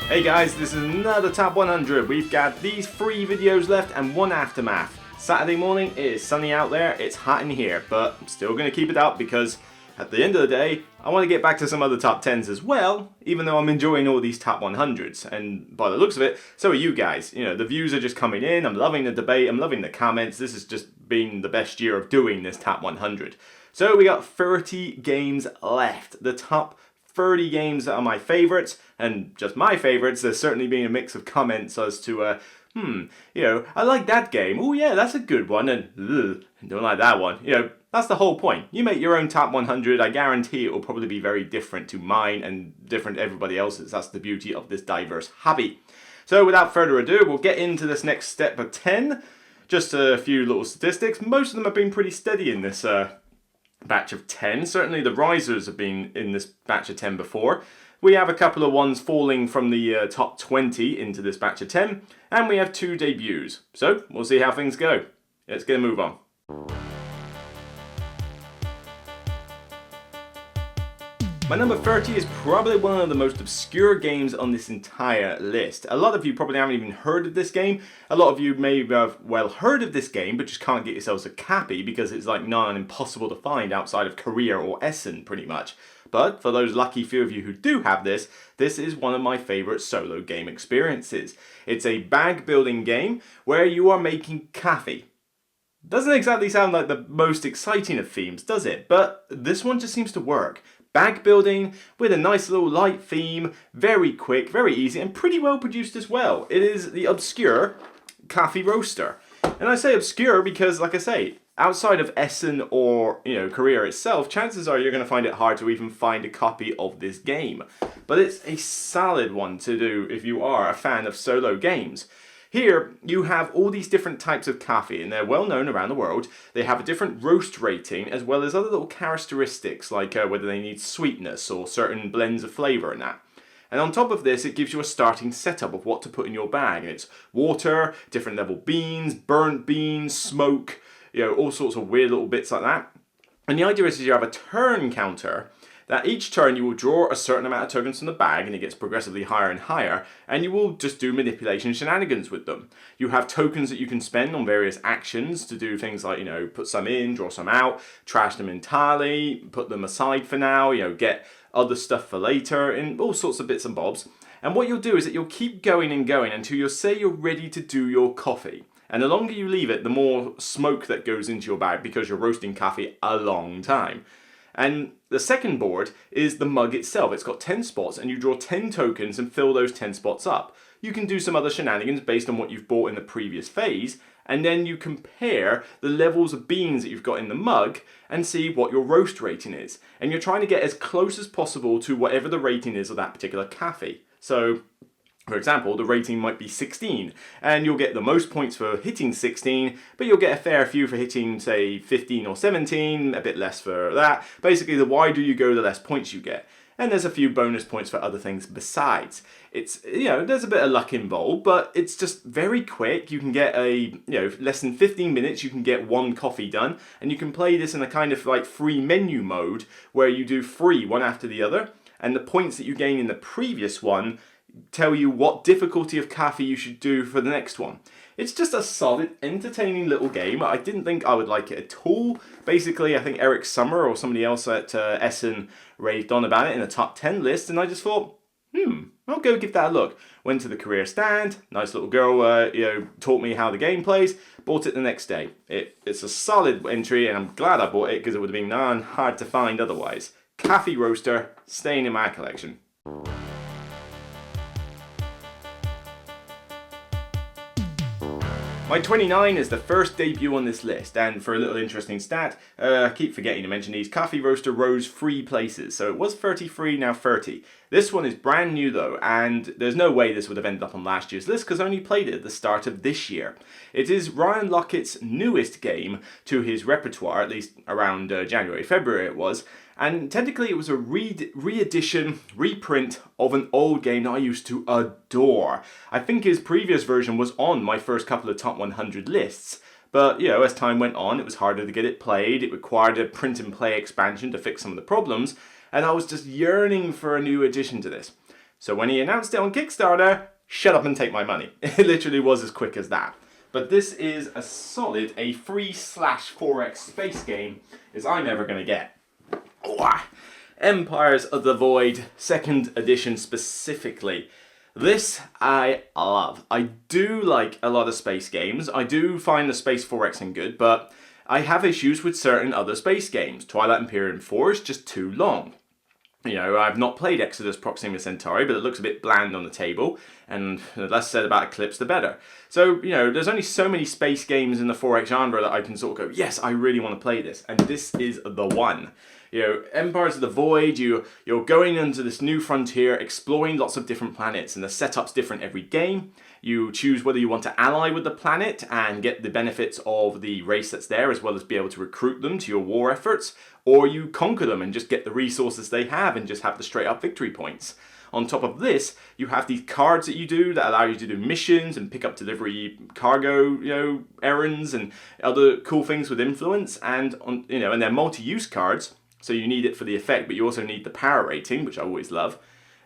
Hey guys, this is another Top 100. We've got these 3 videos left and 1 aftermath. Saturday morning, it is sunny out there, it's hot in here, but I'm still going to keep it up because at the end of the day, I want to get back to some other top 10s as well, even though I'm enjoying all these top 100s. And by the looks of it, so are you guys. You know, the views are just coming in, I'm loving the debate, I'm loving the comments. This has just been the best year of doing this top 100. So we got 30 games left. The top 30 games that are my favourites, and just my favourites. There's certainly been a mix of comments as to, I like that game. Oh yeah, that's a good one, and don't like that one. You know, that's the whole point. You make your own top 100, I guarantee it will probably be very different to mine and different to everybody else's. That's the beauty of this diverse hobby. So without further ado, we'll get into this next step of 10. Just a few little statistics. Most of them have been pretty steady in this batch of 10. Certainly the risers have been in this batch of 10 before. We have a couple of ones falling from the top 20 into this batch of 10, and we have 2 debuts. So we'll see how things go. Let's get a move on. My number 30 is probably one of the most obscure games on this entire list. A lot of you probably haven't even heard of this game. A lot of you may have well heard of this game, but just can't get yourselves a copy because it's like nigh on impossible to find outside of Korea or Essen, pretty much. But for those lucky few of you who do have this, this is one of my favourite solo game experiences. It's a bag building game where you are making coffee. Doesn't exactly sound like the most exciting of themes, does it? But this one just seems to work. Bag building with a nice little light theme, very quick, very easy, and pretty well produced as well. It is the obscure coffee roaster. And I say obscure because, like I say, outside of Essen or, Korea itself, chances are you're going to find it hard to even find a copy of this game. But it's a solid one to do if you are a fan of solo games. Here, you have all these different types of coffee, and they're well known around the world. They have a different roast rating, as well as other little characteristics, like whether they need sweetness or certain blends of flavour and that. And on top of this, it gives you a starting setup of what to put in your bag. And it's water, different level beans, burnt beans, smoke, all sorts of weird little bits like that. And the idea is you have a turn counter, that each turn you will draw a certain amount of tokens from the bag, and it gets progressively higher and higher, and you will just do manipulation shenanigans with them. You have tokens that you can spend on various actions to do things like, put some in, draw some out, trash them entirely, put them aside for now, get other stuff for later, and all sorts of bits and bobs. And what you'll do is that you'll keep going and going until you'll say you're ready to do your coffee. And the longer you leave it, the more smoke that goes into your bag because you're roasting coffee a long time. And the second board is the mug itself. It's got 10 spots, and you draw 10 tokens and fill those 10 spots up. You can do some other shenanigans based on what you've bought in the previous phase, and then you compare the levels of beans that you've got in the mug and see what your roast rating is. And you're trying to get as close as possible to whatever the rating is of that particular coffee. So, for example, the rating might be 16, and you'll get the most points for hitting 16, but you'll get a fair few for hitting, say, 15 or 17, a bit less for that. Basically, the wider you go, the less points you get. And there's a few bonus points for other things besides. It's, there's a bit of luck involved, but it's just very quick. You can get less than 15 minutes, you can get 1 coffee done, and you can play this in a kind of like free menu mode, where you do 3, one after the other, and the points that you gain in the previous one tell you what difficulty of coffee you should do for the next one. It's just a solid, entertaining little game. I didn't think I would like it at all. Basically, I think Eric Summer or somebody else at Essen raved on about it in a top 10 list, and I just thought, I'll go give that a look. Went to the career stand, nice little girl, taught me how the game plays, bought it the next day. It's a solid entry, and I'm glad I bought it because it would have been hard to find otherwise. Coffee roaster, staying in my collection. My 29 is the first debut on this list, and for a little interesting stat, I keep forgetting to mention these, Coffee Roaster rose 3 places, so it was 33, now 30. This one is brand new though, and there's no way this would have ended up on last year's list because I only played it at the start of this year. It is Ryan Lockett's newest game to his repertoire, at least around January, February it was, and technically it was a re-edition, reprint of an old game that I used to adore. I think his previous version was on my first couple of top 100 lists, but as time went on it was harder to get it played, it required a print and play expansion to fix some of the problems, and I was just yearning for a new addition to this. So when he announced it on Kickstarter, shut up and take my money. It literally was as quick as that. But this is a solid, a free /4X space game is I'm ever going to get. Empires of the Void, 2nd edition specifically. This I love. I do like a lot of space games. I do find the Space 4Xing good, but I have issues with certain other space games. Twilight Imperium 4 is just too long. You know, I've not played Exodus Proxima Centauri, but it looks a bit bland on the table, and the less said about Eclipse, the better. So, you know, there's only so many space games in the 4X genre that I can sort of go, yes, I really want to play this, and this is the one. You know, Empires of the Void, you're going into this new frontier, exploring lots of different planets, and the setup's different every game. You choose whether you want to ally with the planet and get the benefits of the race that's there, as well as be able to recruit them to your war efforts, or you conquer them and just get the resources they have and just have the straight up victory points. On top of this, you have these cards that you do that allow you to do missions and pick up delivery cargo, you know, errands and other cool things with influence, and and they're multi-use cards. So you need it for the effect, but you also need the power rating, which I always love.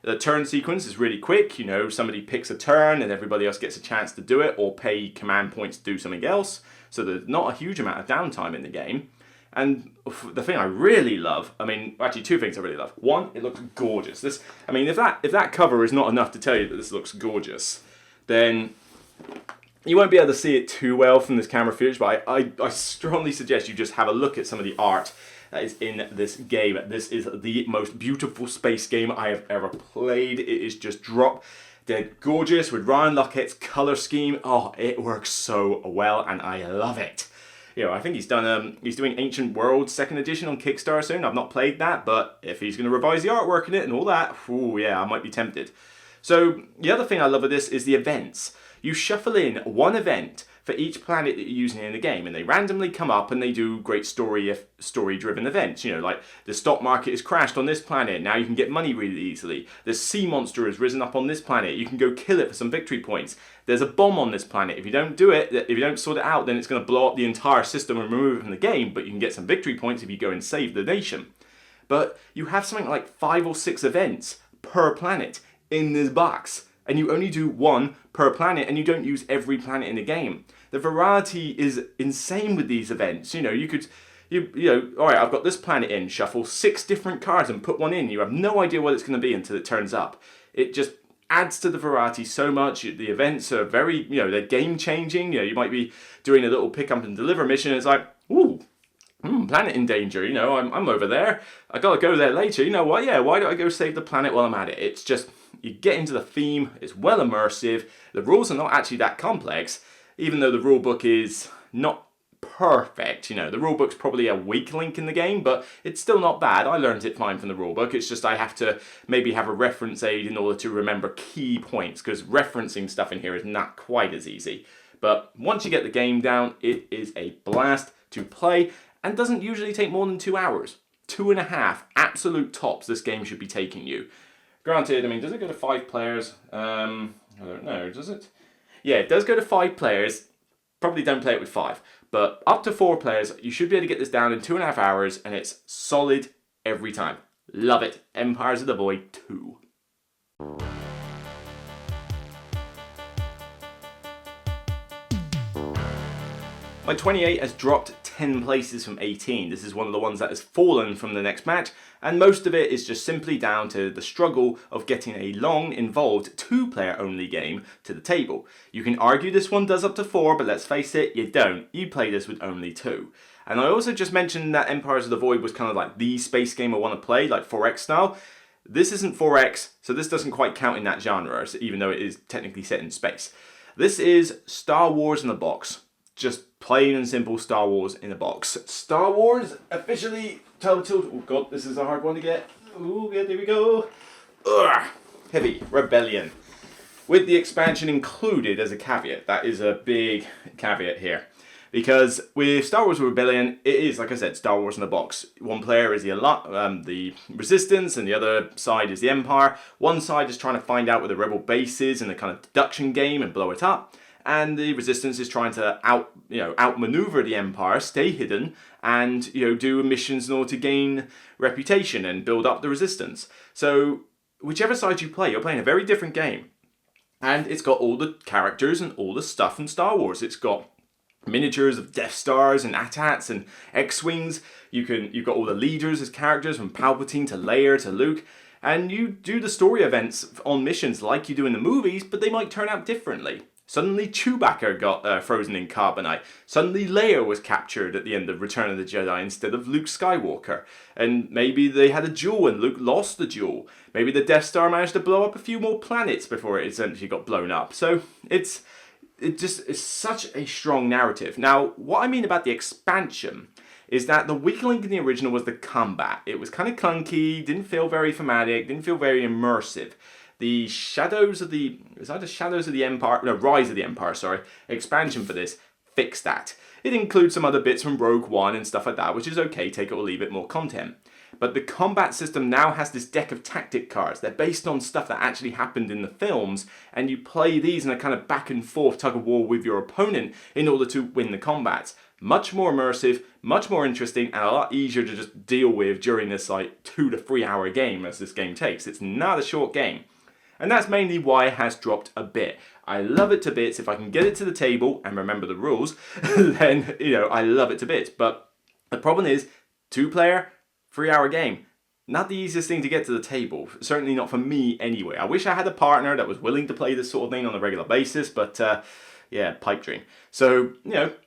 The turn sequence is really quick. You know, somebody picks a turn and everybody else gets a chance to do it or pay command points to do something else. So there's not a huge amount of downtime in the game. And the thing I really love, actually two things I really love. One, it looks gorgeous. If that cover is not enough to tell you that this looks gorgeous, then you won't be able to see it too well from this camera footage, but I strongly suggest you just have a look at some of the art that is in this game. This is the most beautiful space game I have ever played. It is just drop dead gorgeous with Ryan Luckett's color scheme. Oh, it works so well and I love it. You know, I think he's doing Ancient Worlds 2nd edition on Kickstarter soon. I've not played that, but if he's going to revise the artwork in it and all that, ooh, yeah, I might be tempted. So the other thing I love of this is the events. You shuffle in one event for each planet that you're using in the game, and they randomly come up and they do great story-driven events. You know, like the stock market has crashed on this planet, now you can get money really easily. The sea monster has risen up on this planet, you can go kill it for some victory points. There's a bomb on this planet, if you don't sort it out, then it's going to blow up the entire system and remove it from the game, but you can get some victory points if you go and save the nation. But you have something like 5 or 6 events per planet in this box, and you only do one per planet, and you don't use every planet in the game. The variety is insane with these events. You know, all right, I've got this planet in, shuffle 6 different cards and put one in. You have no idea what it's going to be until it turns up. It just adds to the variety so much. The events are very, they're game changing. You know, you might be doing a little pick up and deliver mission. And it's like, ooh, planet in danger. You know, I'm over there. I gotta go there later. You know what? Yeah, why don't I go save the planet while I'm at it? It's just, you get into the theme. It's well immersive. The rules are not actually that complex, even though the rulebook is not perfect. You know, the rulebook's probably a weak link in the game, but it's still not bad. I learned it fine from the rulebook. It's just I have to maybe have a reference aid in order to remember key points, because referencing stuff in here is not quite as easy. But once you get the game down, it is a blast to play and doesn't usually take more than 2 hours. 2.5 absolute tops this game should be taking you. Granted, does it go to 5 players? I don't know, does it? Yeah, it does go to 5 players. Probably don't play it with 5. But up to 4 players, you should be able to get this down in 2.5 hours, and it's solid every time. Love it. Empires of the Void 2. My 28 has dropped 10 places from 18. This is one of the ones that has fallen from the next match, and most of it is just simply down to the struggle of getting a long, involved 2-player only game to the table. You can argue this one does up to 4, but let's face it, you don't. You play this with only 2. And I also just mentioned that Empires of the Void was kind of like the space game I want to play, like 4X style. This isn't 4X, so this doesn't quite count in that genre, even though it is technically set in space. This is Star Wars in a box. Just plain and simple Star Wars in a box. Star Wars officially titled. Oh god, this is a hard one to get. Oh yeah, there we go. Ugh, heavy Rebellion, with the expansion included as a caveat. That is a big caveat here, because with Star Wars Rebellion, it is, like I said, Star Wars in a box. One player is the Resistance, and the other side is the Empire. One side is trying to find out where the Rebel base is in a kind of deduction game and blow it up. And the Resistance is trying to outmaneuver the Empire, stay hidden, and do missions in order to gain reputation and build up the Resistance. So whichever side you play, you're playing a very different game. And it's got all the characters and all the stuff from Star Wars. It's got miniatures of Death Stars and AT-ATs and X-Wings. You've got all the leaders as characters, from Palpatine to Leia to Luke. And you do the story events on missions like you do in the movies, but they might turn out differently. Suddenly Chewbacca got frozen in carbonite. Suddenly Leia was captured at the end of Return of the Jedi instead of Luke Skywalker. And maybe they had a duel and Luke lost the duel. Maybe the Death Star managed to blow up a few more planets before it essentially got blown up. So it just is such a strong narrative. Now, what I mean about the expansion is that the weak link in the original was the combat. It was kind of clunky, didn't feel very thematic, didn't feel very immersive. The Shadows of the Empire, no, Rise of the Empire, sorry, expansion for this fixed that. It includes some other bits from Rogue One and stuff like that, which is okay, take it or leave it, more content. But the combat system now has this deck of tactic cards. They're based on stuff that actually happened in the films, and you play these in a kind of back and forth tug of war with your opponent in order to win the combats. Much more immersive, much more interesting, and a lot easier to just deal with during this 2 to 3 hour game as this game takes. It's not a short game. And that's mainly why it has dropped a bit. I love it to bits. If I can get it to the table and remember the rules, then, I love it to bits. But the problem is, 2-player, 3 hour game. Not the easiest thing to get to the table. Certainly not for me anyway. I wish I had a partner that was willing to play this sort of thing on a regular basis, but yeah, pipe dream. So,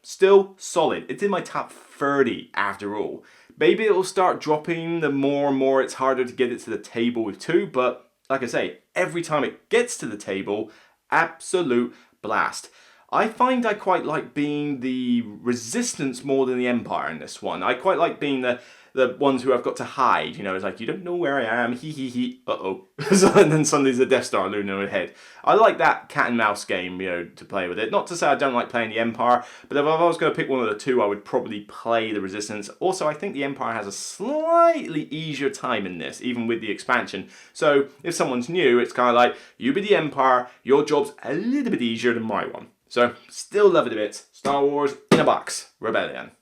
still solid. It's in my top 30 after all. Maybe it'll start dropping the more and more it's harder to get it to the table with 2, but like I say, every time it gets to the table, absolute blast. I find I quite like being the Resistance more than the Empire in this one. I quite like being the ones who I've got to hide. It's like, you don't know where I am, hee, uh-oh. And then suddenly there's a Death Star looming overhead. I like that cat and mouse game, to play with it. Not to say I don't like playing the Empire, but if I was going to pick one of the two, I would probably play the Resistance. Also, I think the Empire has a slightly easier time in this, even with the expansion. So, if someone's new, it's kind of like, you be the Empire, your job's a little bit easier than my one. So, still love it a bit. Star Wars in a box. Rebellion.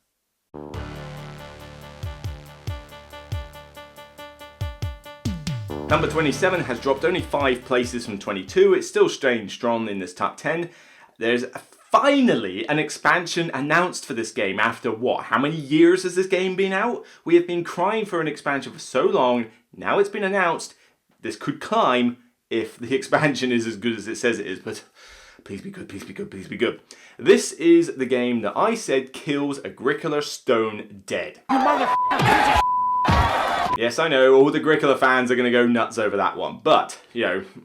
Number 27 has dropped only 5 places from 22. It's still staying strong in this top 10. There's finally an expansion announced for this game after what? How many years has this game been out? We have been crying for an expansion for so long. Now it's been announced. This could climb if the expansion is as good as it says it is, but please be good, please be good, please be good. This is the game that I said kills Agricola Stone dead. You motherfucker! Yes, I know, all the Agricola fans are going to go nuts over that one. But,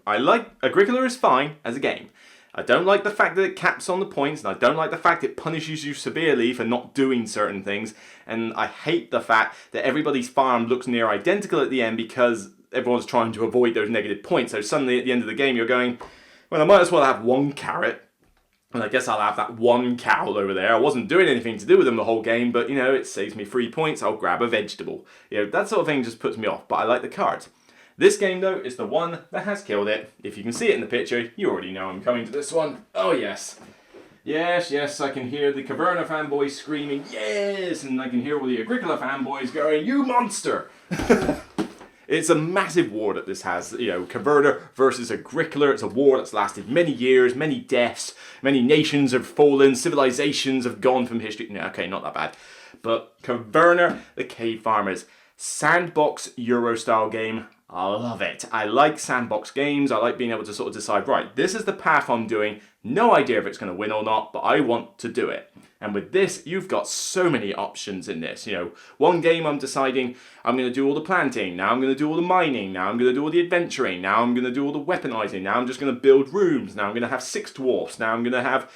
I like... Agricola is fine as a game. I don't like the fact that it caps on the points, and I don't like the fact it punishes you severely for not doing certain things. And I hate the fact that everybody's farm looks near identical at the end because everyone's trying to avoid those negative points. So suddenly at the end of the game you're going, well, I might as well have 1 carrot. And I guess I'll have that 1 cow over there. I wasn't doing anything to do with them the whole game, but, it saves me 3 points. I'll grab a vegetable. That sort of thing just puts me off, but I like the cards. This game, though, is the one that has killed it. If you can see it in the picture, you already know I'm coming to this one. Oh, yes. Yes, I can hear the Caverna fanboys screaming, yes! And I can hear all the Agricola fanboys going, you monster! It's a massive war that this has, Caverna versus Agricola. It's a war that's lasted many years, many deaths, many nations have fallen, civilizations have gone from history. No, okay, not that bad. But Caverna, the Cave Farmers, sandbox Euro-style game. I love it. I like sandbox games. I like being able to sort of decide, right, this is the path I'm doing. No idea if it's going to win or not, but I want to do it. And with this, you've got so many options in this. One game I'm deciding I'm going to do all the planting. Now I'm going to do all the mining. Now I'm going to do all the adventuring. Now I'm going to do all the weaponizing. Now I'm just going to build rooms. Now I'm going to have 6 dwarfs. Now I'm going to have,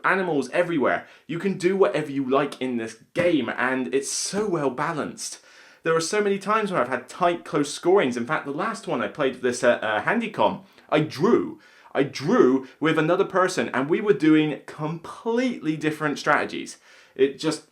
animals everywhere. You can do whatever you like in this game, and it's so well balanced. There are so many times where I've had tight, close scorings. In fact, the last one I played this at Handycom, I drew with another person, and we were doing completely different strategies. It just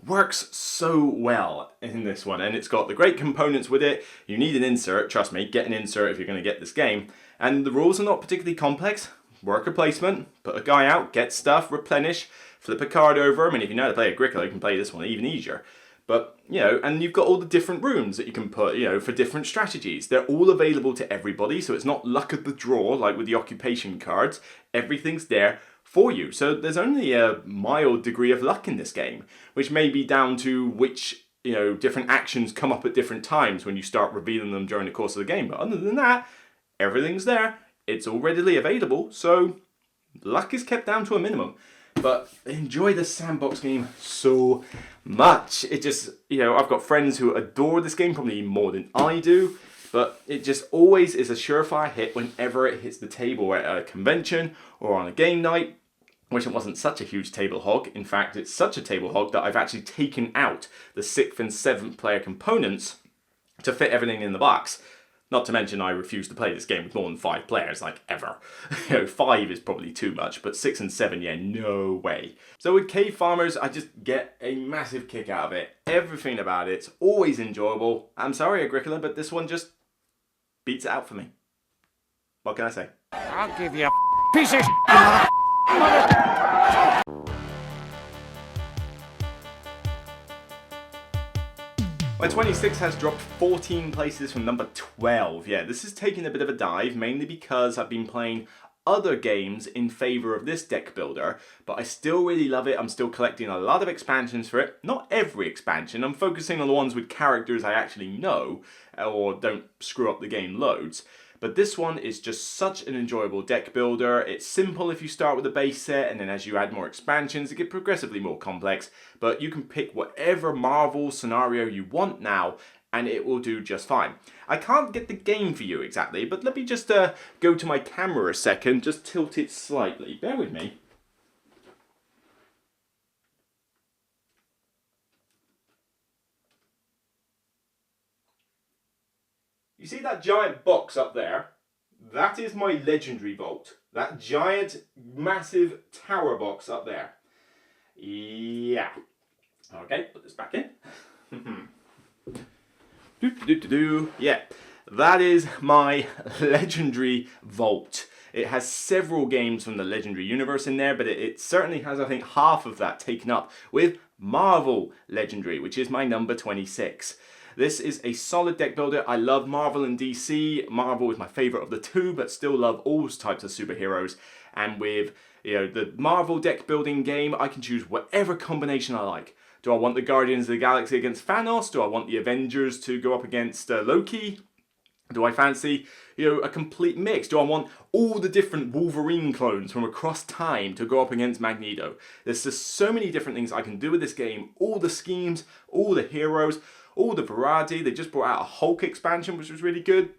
works so well in this one, and it's got the great components with it. You need an insert, trust me, get an insert if you're going to get this game. And the rules are not particularly complex. Worker placement, put a guy out, get stuff, replenish, flip a card over. I mean, if you know how to play Agricola, you can play this one even easier. But, and you've got all the different rooms that you can put, for different strategies. They're all available to everybody, so it's not luck of the draw like with the occupation cards. Everything's there for you. So there's only a mild degree of luck in this game, which may be down to which, different actions come up at different times when you start revealing them during the course of the game. But other than that, everything's there. It's all readily available, so luck is kept down to a minimum. But enjoy the sandbox game so much. It just, I've got friends who adore this game, probably more than I do. But it just always is a surefire hit whenever it hits the table at a convention or on a game night. Wish it wasn't such a huge table hog. In fact, it's such a table hog that I've actually taken out the 6th and 7th player components to fit everything in the box. Not to mention I refuse to play this game with more than 5 players, like ever. 5 is probably too much, but 6 and 7, yeah, no way. So with Cave Farmers, I just get a massive kick out of it. Everything about it's always enjoyable. I'm sorry, Agricola, but this one just beats it out for me. What can I say? I'll give you a piece of shit. My 26 has dropped 14 places from number 12. Yeah, this is taking a bit of a dive, mainly because I've been playing other games in favour of this deck builder, but I still really love it. I'm still collecting a lot of expansions for it. Not every expansion, I'm focusing on the ones with characters I actually know, or don't screw up the game loads. But this one is just such an enjoyable deck builder. It's simple if you start with a base set, and then as you add more expansions, it gets progressively more complex. But you can pick whatever Marvel scenario you want now, and it will do just fine. I can't get the game for you exactly, but let me just go to my camera a second, just tilt it slightly. Bear with me. You see that giant box up there? That is my legendary vault. That giant, massive tower box up there. Yeah. Okay, put this back in. Yeah, that is my legendary vault. It has several games from the Legendary universe in there, but it certainly has, I think, half of that taken up with Marvel Legendary, which is my number 26. This is a solid deck builder. I love Marvel and DC. Marvel is my favourite of the two, but still love all types of superheroes. And with the Marvel deck building game, I can choose whatever combination I like. Do I want the Guardians of the Galaxy against Thanos? Do I want the Avengers to go up against Loki? Do I fancy, a complete mix? Do I want all the different Wolverine clones from across time to go up against Magneto? There's just so many different things I can do with this game. All the schemes, all the heroes, all the variety. They just brought out a Hulk expansion, which was really good.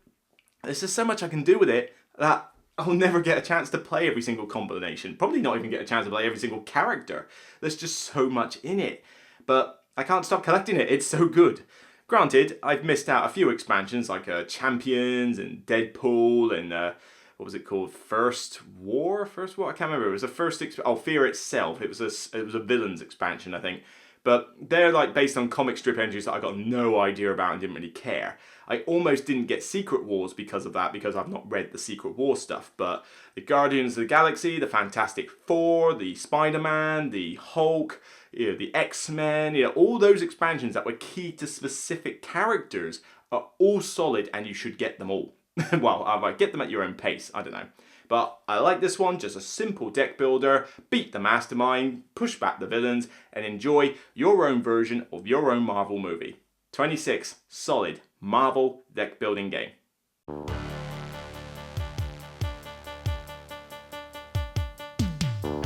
There's just so much I can do with it that I'll never get a chance to play every single combination. Probably not even get a chance to play every single character. There's just so much in it. But I can't stop collecting it. It's so good. Granted, I've missed out a few expansions like Champions and Deadpool and what was it called? First War? I can't remember. It was the first Fear Itself. It was a villains expansion, I think. But they're like based on comic strip entries that I got no idea about and didn't really care. I almost didn't get Secret Wars because of that, because I've not read the Secret War stuff. But the Guardians of the Galaxy, the Fantastic Four, the Spider-Man, the Hulk, the X-Men, all those expansions that were key to specific characters are all solid, and you should get them all. Well, get them at your own pace, I don't know. But I like this one, just a simple deck builder, beat the mastermind, push back the villains, and enjoy your own version of your own Marvel movie. 26, solid Marvel deck building game.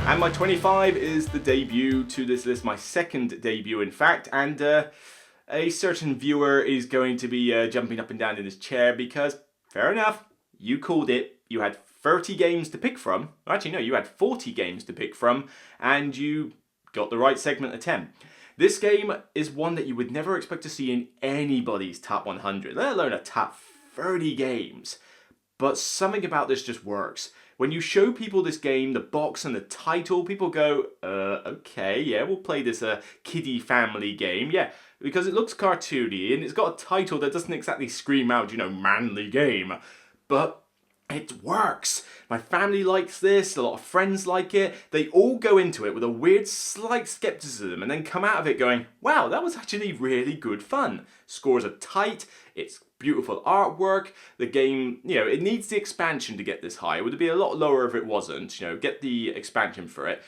And my 25 is the debut to this list, my second debut in fact, and a certain viewer is going to be jumping up and down in his chair because, fair enough, you called it, you had 30 games to pick from. Actually, no, you had 40 games to pick from, and you got the right segment of 10. This game is one that you would never expect to see in anybody's top 100, let alone a top 30 games. But something about this just works. When you show people this game, the box and the title, people go, okay, yeah, we'll play this kiddie family game. Yeah, because it looks cartoony and it's got a title that doesn't exactly scream out, manly game. But It works. My family likes this, a lot of friends like it. They all go into it with a weird slight skepticism and then come out of it going, wow, that was actually really good fun. Scores are tight, it's beautiful artwork, the game, it needs the expansion to get this high. It would be a lot lower if it wasn't, get the expansion for it.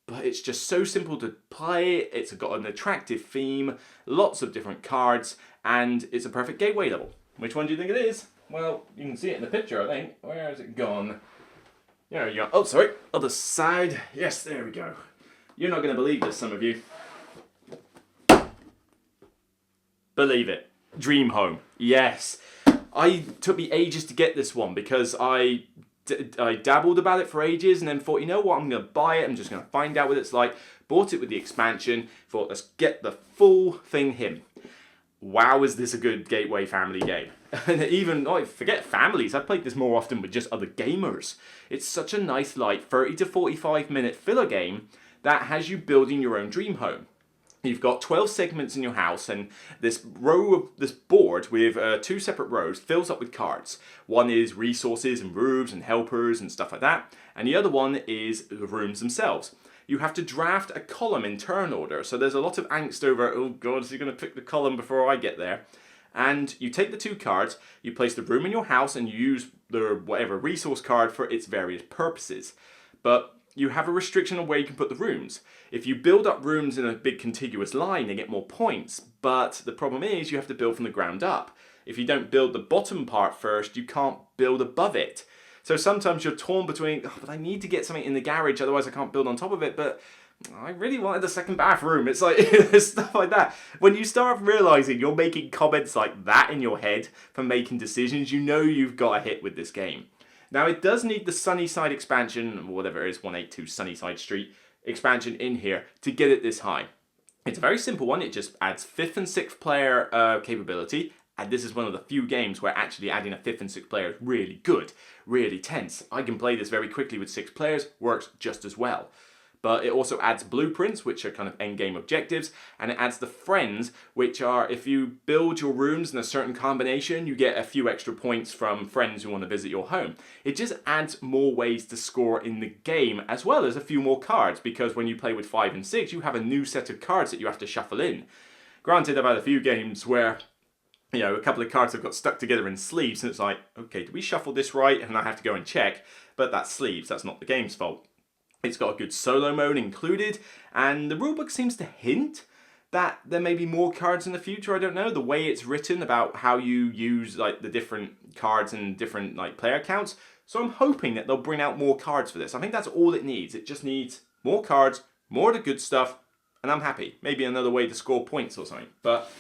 But it's just so simple to play, it's got an attractive theme, lots of different cards, and it's a perfect gateway level. Which one do you think it is? Well, you can see it in the picture, I think. Where has it gone? There you go. Oh, sorry. Other side. Yes, there we go. You're not going to believe this, some of you. Believe it. Dream Home. Yes. Took me ages to get this one because I dabbled about it for ages and then thought, you know what, I'm going to buy it. I'm just going to find out what it's like. Bought it with the expansion. Thought, let's get the full thing in. Wow, is this a good gateway family game. And even, forget families, I've played this more often with just other gamers. It's such a nice, light 30 to 45 minute filler game that has you building your own dream home. You've got 12 segments in your house, and this board with 2 separate rows fills up with cards. One is resources and roofs and helpers and stuff like that, and the other one is the rooms themselves. You have to draft a column in turn order, so there's a lot of angst over, oh god, is he going to pick the column before I get there? And you take the 2 cards, you place the room in your house, and you use the whatever resource card for its various purposes. But you have a restriction on where you can put the rooms. If you build up rooms in a big contiguous line, they get more points, but the problem is you have to build from the ground up. If you don't build the bottom part first, you can't build above it. So sometimes you're torn between, oh, but I need to get something in the garage, otherwise I can't build on top of it, but I really wanted the second bathroom. It's like, stuff like that. When you start realizing you're making comments like that in your head for making decisions, you know you've got a hit with this game. Now, it does need the Sunnyside expansion, or whatever it is, 182 Sunnyside Street expansion in here to get it this high. It's a very simple one. It just adds 5th and 6th player capability. And this is one of the few games where actually adding a 5th and 6th player is really good, really tense. I can play this very quickly with 6 players, works just as well. But it also adds blueprints, which are kind of endgame objectives, and it adds the friends, which are, if you build your rooms in a certain combination, you get a few extra points from friends who want to visit your home. It just adds more ways to score in the game, as well as a few more cards, because when you play with 5 and 6, you have a new set of cards that you have to shuffle in. Granted, I've had a few games where a couple of cards have got stuck together in sleeves, and it's like, okay, did we shuffle this right? And I have to go and check, but that's sleeves, that's not the game's fault. It's got a good solo mode included, and the rulebook seems to hint that there may be more cards in the future. I don't know, the way it's written about how you use the different cards and different player counts. So I'm hoping that they'll bring out more cards for this. I think that's all it needs. It just needs more cards, more of the good stuff, and I'm happy. Maybe another way to score points or something, but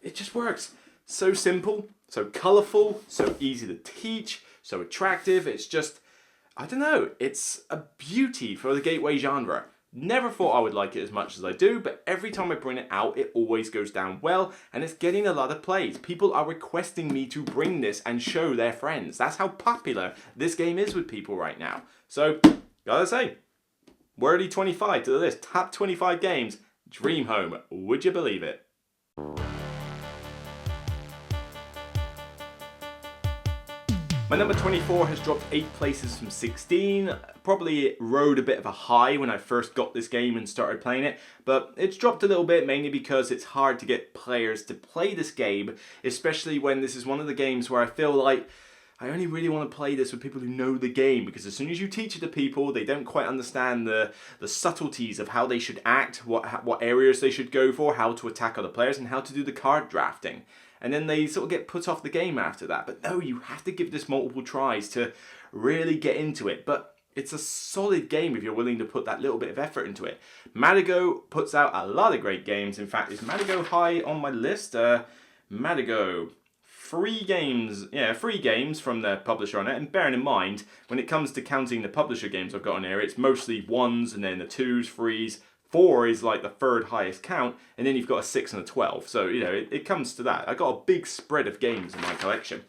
it just works. So simple, so colourful, so easy to teach, so attractive. It's just, I don't know, it's a beauty for the gateway genre. Never thought I would like it as much as I do, but every time I bring it out, it always goes down well, and it's getting a lot of plays. People are requesting me to bring this and show their friends. That's how popular this game is with people right now. So, gotta say, worthy 25 to the list. Top 25 games, Dream Home. Would you believe it? My number 24 has dropped 8 places from 16. Probably rode a bit of a high when I first got this game and started playing it, but it's dropped a little bit mainly because it's hard to get players to play this game, especially when this is one of the games where I feel like I only really want to play this with people who know the game, because as soon as you teach it to people, they don't quite understand the subtleties of how they should act, what areas they should go for, how to attack other players, and how to do the card drafting. And then they sort of get put off the game after that. But no, you have to give this multiple tries to really get into it. But it's a solid game if you're willing to put that little bit of effort into it. Madigo puts out a lot of great games. In fact, is Madigo high on my list? Madigo, 3 games from the publisher on it. And bearing in mind, when it comes to counting the publisher games I've got on here, it's mostly 1s and then the 2s, 3s. 4 is like the 3rd highest count, and then you've got a 6 and a 12. So, it comes to that. I got a big spread of games in my collection.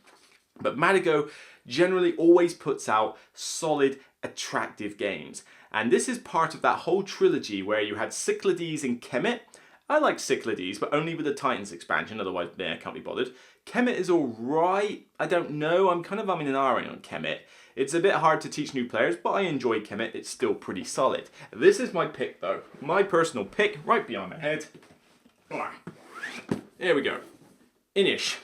But Madigo generally always puts out solid, attractive games. And this is part of that whole trilogy where you had Cyclades and Kemet. I like Cyclades, but only with the Titans expansion, otherwise, I can't be bothered. Kemet is alright. I don't know. I'm kind of umming and ahhing on Kemet. It's a bit hard to teach new players, but I enjoy Kemet. It's still pretty solid. This is my pick though. My personal pick, right behind my head. Here we go. Inish.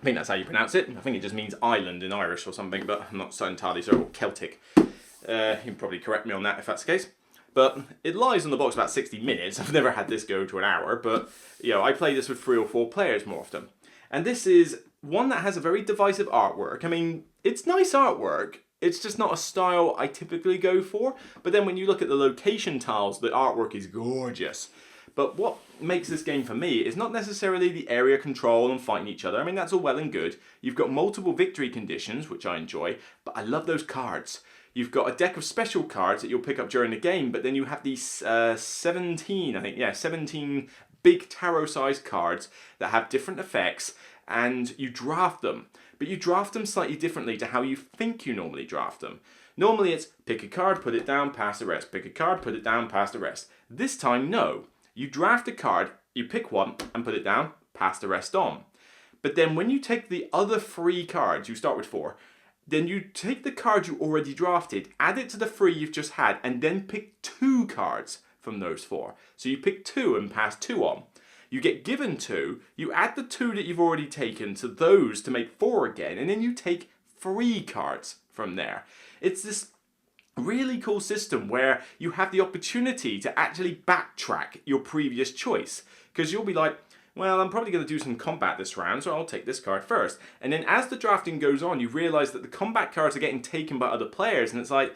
I think that's how you pronounce it. I think it just means island in Irish or something, but I'm not so entirely sure. Or Celtic. You can probably correct me on that if that's the case. But it lies on the box about 60 minutes. I've never had this go to an hour, but I play this with 3 or 4 players more often. And this is one that has a very divisive artwork. I mean, it's nice artwork. It's just not a style I typically go for. But then when you look at the location tiles, the artwork is gorgeous. But what makes this game for me is not necessarily the area control and fighting each other. I mean, that's all well and good. You've got multiple victory conditions, which I enjoy, but I love those cards. You've got a deck of special cards that you'll pick up during the game, but then you have these 17 big tarot-sized cards that have different effects, and you draft them. But you draft them slightly differently to how you think you normally draft them. Normally it's pick a card, put it down, pass the rest. Pick a card, put it down, pass the rest. This time, no. You draft a card, you pick one and put it down, pass the rest on. But then when you take the other 3 cards, you start with 4, then you take the card you already drafted, add it to the 3 you've just had, and then pick 2 cards from those 4. So you pick 2 and pass 2 on. You get given 2, you add the 2 that you've already taken to those to make 4 again, and then you take 3 cards from there. It's this really cool system where you have the opportunity to actually backtrack your previous choice. Because you'll be like, well, I'm probably going to do some combat this round, so I'll take this card first. And then as the drafting goes on, you realise that the combat cards are getting taken by other players, and it's like,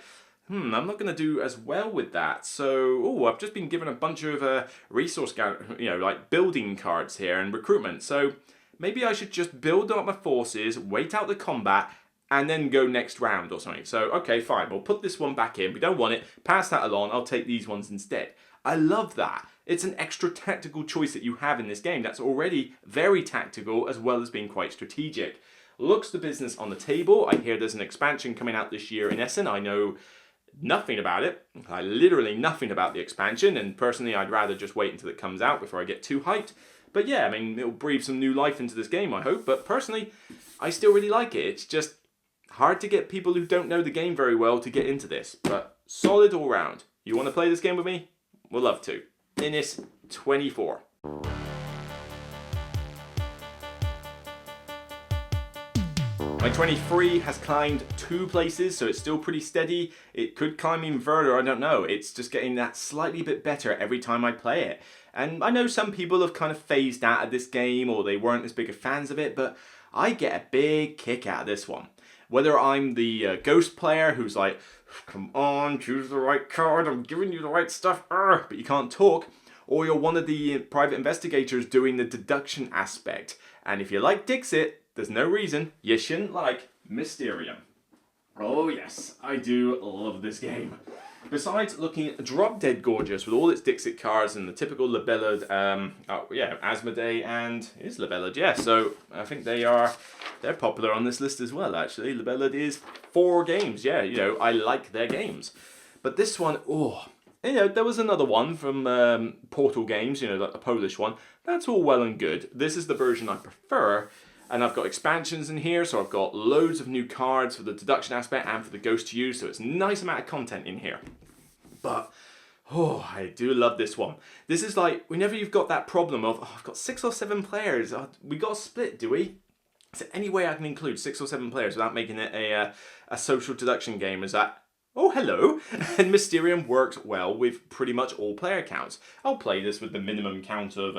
I'm not going to do as well with that. So, I've just been given a bunch of resource, like building cards here and recruitment. So maybe I should just build up my forces, wait out the combat, and then go next round or something. So, okay, fine, we'll put this one back in. We don't want it. Pass that along. I'll take these ones instead. I love that. It's an extra tactical choice that you have in this game that's already very tactical as well as being quite strategic. Looks the business on the table. I hear there's an expansion coming out this year in Essen. I know nothing about it. Literally nothing about the expansion, and personally I'd rather just wait until it comes out before I get too hyped. But yeah, I mean, it'll breathe some new life into this game, I hope. But personally, I still really like it. It's just hard to get people who don't know the game very well to get into this, but solid all round. You want to play this game with me? We'll love to. Inish 24. My 23 has climbed 2 places, so it's still pretty steady. It could climb even further, I don't know. It's just getting that slightly bit better every time I play it. And I know some people have kind of phased out of this game, or they weren't as big of fans of it, but I get a big kick out of this one. Whether I'm the ghost player who's like, come on, choose the right card, I'm giving you the right stuff, but you can't talk, or you're one of the private investigators doing the deduction aspect. And if you like Dixit, there's no reason you shouldn't like Mysterium. Oh yes, I do love this game. Besides looking drop dead gorgeous with all its Dixit cards and the typical labelled, Asmodee and is labelled, yeah. So I think they're popular on this list as well. Actually, labelled is 4 games. Yeah, I like their games. But this one, there was another one from Portal Games, like the Polish one. That's all well and good. This is the version I prefer. And I've got expansions in here, so I've got loads of new cards for the deduction aspect and for the ghost to use, so it's a nice amount of content in here. But, I do love this one. This is like, whenever you've got that problem of, I've got 6 or 7 players, we got to split, do we? Is there any way I can include 6 or 7 players without making it a social deduction game? Is that, oh, hello. And Mysterium works well with pretty much all player counts. I'll play this with the minimum count of,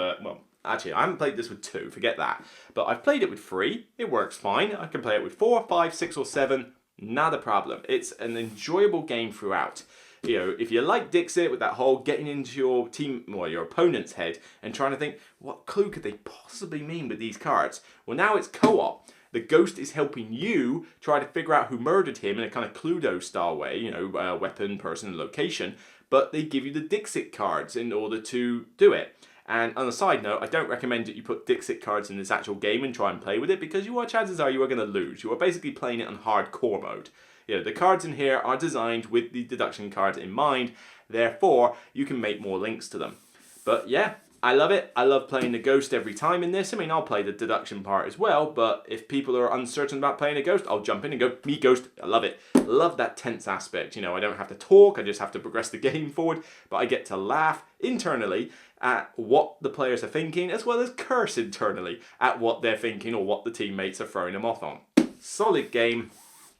actually, I haven't played this with 2, forget that. But I've played it with 3, it works fine. I can play it with 4, 5, 6 or 7, not a problem. It's an enjoyable game throughout. If you like Dixit with that whole getting into your team, or your opponent's head and trying to think, what clue could they possibly mean with these cards? Well, now it's co-op. The ghost is helping you try to figure out who murdered him in a kind of Cluedo style way, weapon, person, location, but they give you the Dixit cards in order to do it. And on a side note, I don't recommend that you put Dixit cards in this actual game and try and play with it, because chances are you are going to lose. You are basically playing it on hardcore mode. The cards in here are designed with the deduction cards in mind, therefore you can make more links to them. But yeah, I love it. I love playing the ghost every time in this. I mean, I'll play the deduction part as well, but if people are uncertain about playing a ghost, I'll jump in and go, me ghost. I love it. Love that tense aspect. You know, I don't have to talk, I just have to progress the game forward, but I get to laugh internally at what the players are thinking, as well as curse internally at what they're thinking or what the teammates are throwing them off on. Solid game.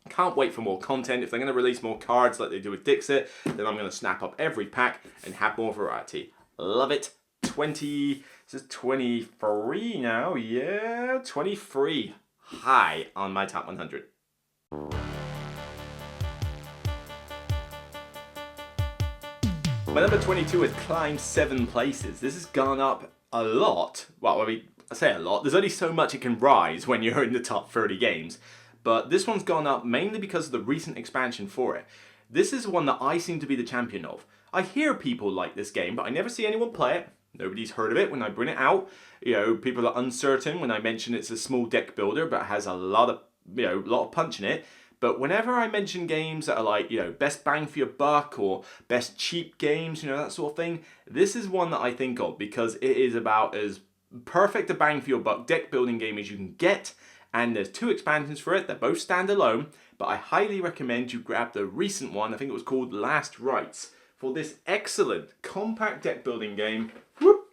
Can't wait for more content. If they're going to release more cards like they do with Dixit, then I'm going to snap up every pack and have more variety. Love it. 20, this is 23 now, yeah, 23 high on my top 100. My number 22 has climbed 7 places. This has gone up a lot. Well, I mean, I say a lot. There's only so much it can rise when you're in the top 30 games. But this one's gone up mainly because of the recent expansion for it. This is one that I seem to be the champion of. I hear people like this game, but I never see anyone play it. Nobody's heard of it when I bring it out. You know, people are uncertain when I mention it's a small deck builder, but has a lot of punch in it. But whenever I mention games that are like, you know, best bang for your buck or best cheap games, you know, that sort of thing, this is one that I think of because it is about as perfect a bang for your buck deck building game as you can get. And there's 2 expansions for it. They're both standalone, but I highly recommend you grab the recent one. I think it was called Last Rites for this excellent compact deck building game. Whoop.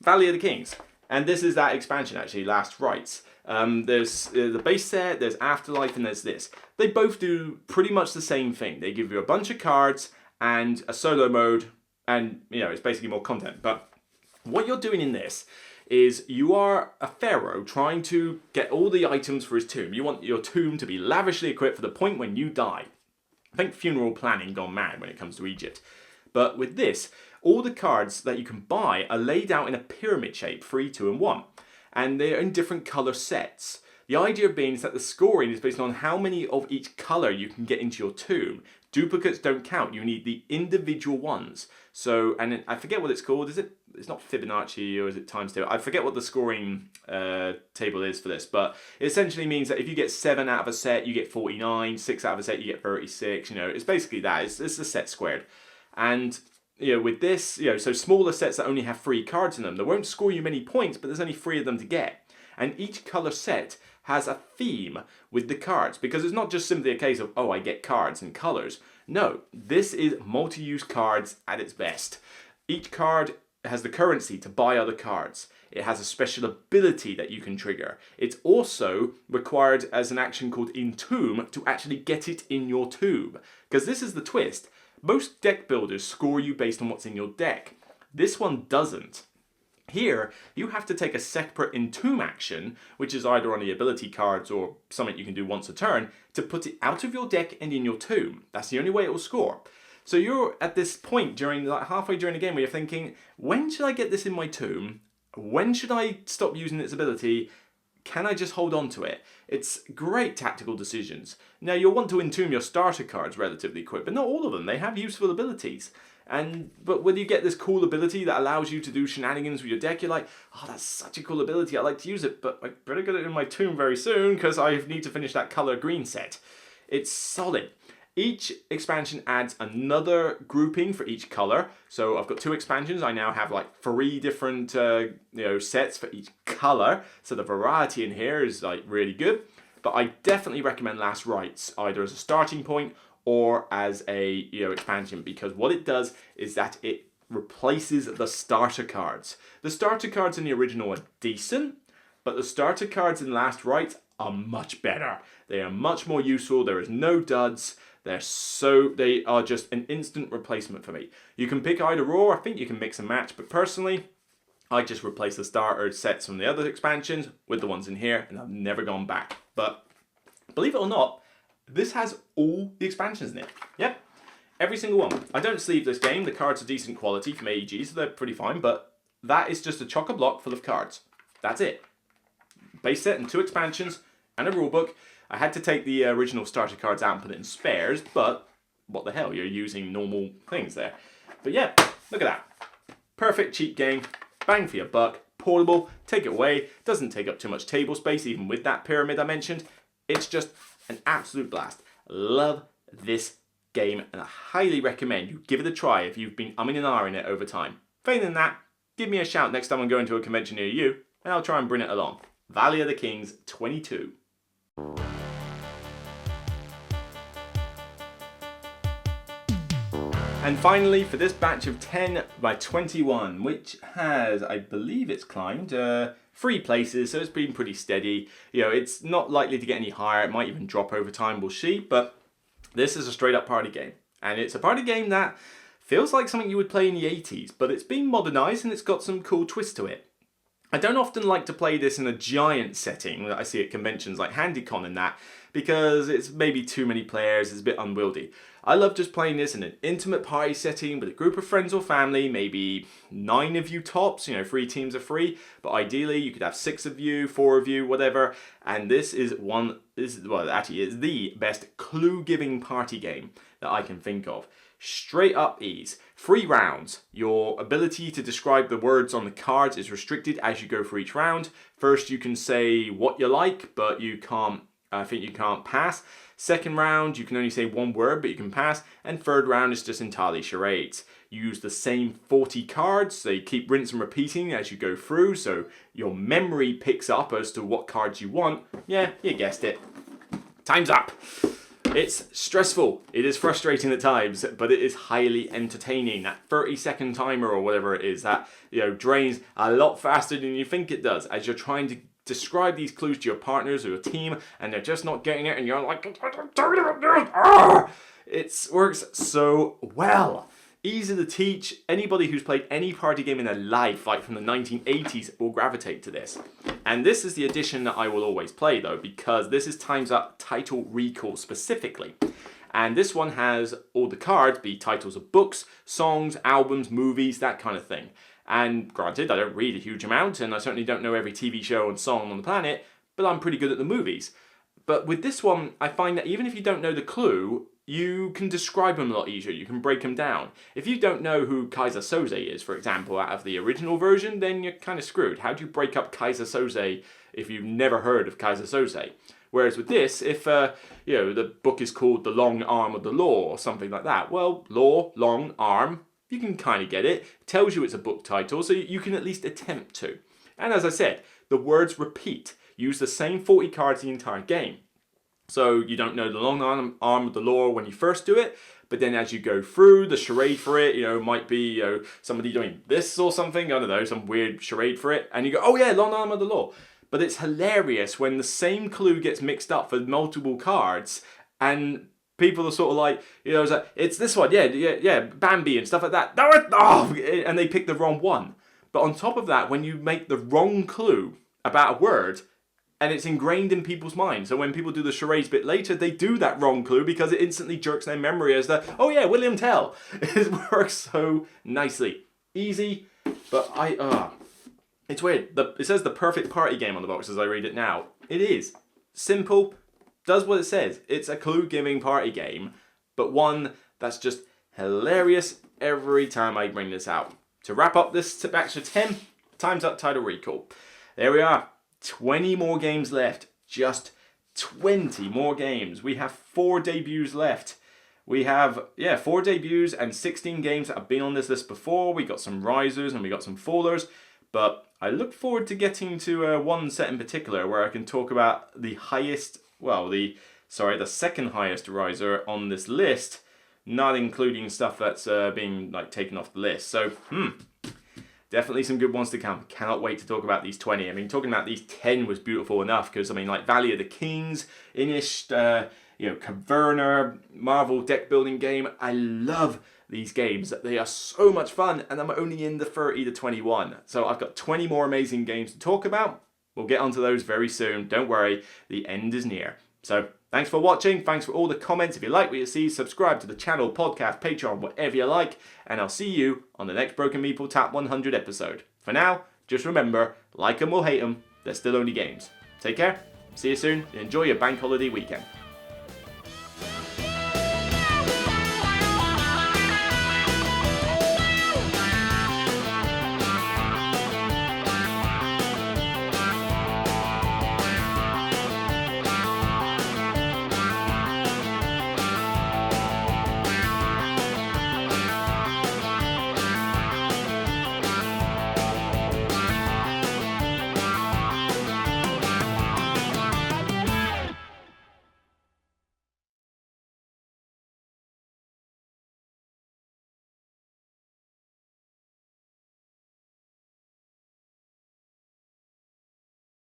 Valley of the Kings. And this is that expansion actually, Last Rites. There's the base set, there's Afterlife, and there's this. They both do pretty much the same thing. They give you a bunch of cards and a solo mode, and you know, it's basically more content. But what you're doing in this is you are a pharaoh trying to get all the items for his tomb. You want your tomb to be lavishly equipped for the point when you die. I think funeral planning gone mad when it comes to Egypt. But with this, all the cards that you can buy are laid out in a pyramid shape, 3, 2, and 1. And they're in different colour sets. The idea being is that the scoring is based on how many of each colour you can get into your tomb. Duplicates don't count. You need the individual ones. So, and I forget what it's called. It's not Fibonacci or is it times 2? I forget what the scoring table is for this. But it essentially means that if you get 7 out of a set, you get 49. 6 out of a set, you get 36. You know, it's basically that. It's a set squared. And you know, with this, you know, so smaller sets that only have 3 cards in them, they won't score you many points, but there's only 3 of them to get. And each colour set has a theme with the cards, because it's not just simply a case of, oh, I get cards and colours. No, this is multi-use cards at its best. Each card has the currency to buy other cards. It has a special ability that you can trigger. It's also required as an action called Entomb to actually get it in your tomb. Because this is the twist. Most deck builders score you based on what's in your deck. This one doesn't. Here, you have to take a separate Entomb action, which is either on the ability cards or something you can do once a turn, to put it out of your deck and in your tomb. That's the only way it will score. So you're at this point during, like halfway during the game where you're thinking, when should I get this in my tomb? When should I stop using its ability? Can I just hold on to it? It's great tactical decisions. Now you'll want to entomb your starter cards relatively quick, but not all of them. They have useful abilities. But when you get this cool ability that allows you to do shenanigans with your deck, you're like, oh, that's such a cool ability, I'd like to use it, but I better get it in my tomb very soon because I need to finish that color green set. It's solid. Each expansion adds another grouping for each color. So I've got 2 expansions. I now have like 3 different sets for each color. So the variety in here is like really good. But I definitely recommend Last Rites either as a starting point or as a expansion, because what it does is that it replaces the starter cards. The starter cards in the original are decent, but the starter cards in Last Rites are much better. They are much more useful. There is no duds. They are just an instant replacement for me. You can pick either or. I think you can mix and match, but personally, I just replace the starter sets from the other expansions with the ones in here, and I've never gone back. But believe it or not, this has all the expansions in it. Yep, every single one. I don't sleeve this game. The cards are decent quality from AEG, so they're pretty fine, but that is just a chock-a-block full of cards. That's it. Base set and 2 expansions and a rulebook. I had to take the original starter cards out and put it in spares, but what the hell, you're using normal things there. But yeah, look at that. Perfect cheap game, bang for your buck, portable, take it away, doesn't take up too much table space even with that pyramid I mentioned. It's just an absolute blast. Love this game and I highly recommend you give it a try if you've been umming and ahhing it over time. Failing that, give me a shout next time I'm going to a convention near you, and I'll try and bring it along. Valley of the Kings 22. And finally, for this batch of 10 by 21, which has, I believe it's climbed 3 places, so it's been pretty steady. You know, it's not likely to get any higher. It might even drop over time, we'll see. But this is a straight up party game. And it's a party game that feels like something you would play in the 80s, but it's been modernized and it's got some cool twists to it. I don't often like to play this in a giant setting that I see at conventions like HandyCon and that, because it's maybe too many players, it's a bit unwieldy. I love just playing this in an intimate party setting with a group of friends or family, maybe 9 of you tops, 3 teams of 3, but ideally you could have 6 of you, 4 of you, whatever, and this is the best clue-giving party game that I can think of. Straight up ease. 3 rounds. Your ability to describe the words on the cards is restricted as you go for each round. First you can say what you like, but you can't pass. Second round, you can only say 1 word, but you can pass. And third round is just entirely charades. You use the same 40 cards, so you keep rinse and repeating as you go through, so your memory picks up as to what cards you want. Yeah, you guessed it. Time's up. It's stressful, it is frustrating at times, but it is highly entertaining. That 30-second timer or whatever it is, that drains a lot faster than you think it does as you're trying to describe these clues to your partners or your team and they're just not getting it and you're like, it works so well. Easy to teach. Anybody who's played any party game in their life, like from the 1980s, will gravitate to this. And this is the edition that I will always play though, because this is Time's Up Title Recall specifically. And this one has all the cards be titles of books, songs, albums, movies, that kind of thing. And granted, I don't read a huge amount, and I certainly don't know every TV show and song on the planet, but I'm pretty good at the movies. But with this one, I find that even if you don't know the clue, you can describe them a lot easier, you can break them down. If you don't know who Kaiser Soze is, for example, out of the original version, then you're kind of screwed. How do you break up Kaiser Soze if you've never heard of Kaiser Soze? Whereas with this, if the book is called The Long Arm of the Law or something like that, well, law, long, arm, you can kind of get it. It tells you it's a book title, so you can at least attempt to. And as I said, the words repeat. Use the same 40 cards the entire game. So you don't know the long arm of the law when you first do it, but then as you go through, the charade for it, might be somebody doing this or something, I don't know, some weird charade for it, and you go, oh yeah, long arm of the law. But it's hilarious when the same clue gets mixed up for multiple cards, and people are sort of like, it's like, it's this one, yeah, Bambi and stuff like that. And they pick the wrong one. But on top of that, when you make the wrong clue about a word, and it's ingrained in people's minds. So when people do the charades bit later, they do that wrong clue because it instantly jerks their memory as the, oh yeah, William Tell. It works so nicely. Easy, but it's weird. It says the perfect party game on the box as I read it now. It is. Simple, does what it says. It's a clue-giving party game, but one that's just hilarious every time I bring this out. To wrap up this batch of 10, Time's Up Title Recall. There we are. 20 more games left. Just 20 more games. We have 4 debuts left. We have, 4 debuts and 16 games that have been on this list before. We got some risers and we got some fallers. But I look forward to getting to one set in particular where I can talk about the second highest riser on this list, not including stuff that's being taken off the list. So, definitely some good ones to come. Cannot wait to talk about these 20. I mean, talking about these 10 was beautiful enough because, Valley of the Kings, Inish, Caverna, Marvel deck building game. I love these games. They are so much fun, and I'm only in the 30 to 21. So I've got 20 more amazing games to talk about. We'll get onto those very soon. Don't worry, the end is near. So thanks for watching. Thanks for all the comments. If you like what you see, subscribe to the channel, podcast, Patreon, whatever you like. And I'll see you on the next Broken Meeple Top 100 episode. For now, just remember, like them or hate them, they're still only games. Take care. See you soon. And enjoy your bank holiday weekend.